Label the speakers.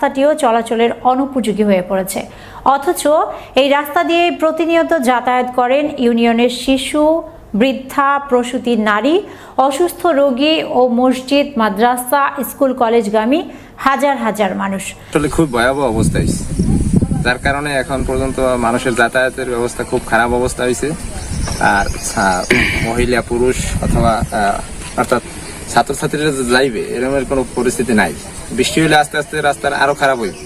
Speaker 1: রাস্তাটিও চলাচলের অনুপযোগী হয়ে পড়েছে। অথচ এই রাস্তা দিয়ে প্রতিনিয়ত যাতায়াত করেন ইউনিয়নের শিশু, বৃদ্ধা, প্রসূতি নারী, অসুস্থ রোগী ও মসজিদ, মাদ্রাসা, স্কুল, কলেজগামী হাজার হাজার মানুষ।
Speaker 2: আসলে খুব ভয়াবহ অবস্থা হয়েছে, যার কারণে এখন পর্যন্ত মানুষের যাতায়াতের ব্যবস্থা খুব খারাপ অবস্থা হয়েছে। আর মহিলা, পুরুষ অথবা অর্থাৎ ছাত্রছাত্রীরা যাইবে এরকমের কোনো পরিস্থিতি নাই। বৃষ্টি হলে আস্তে আস্তে রাস্তার আরো খারাপ হইবে।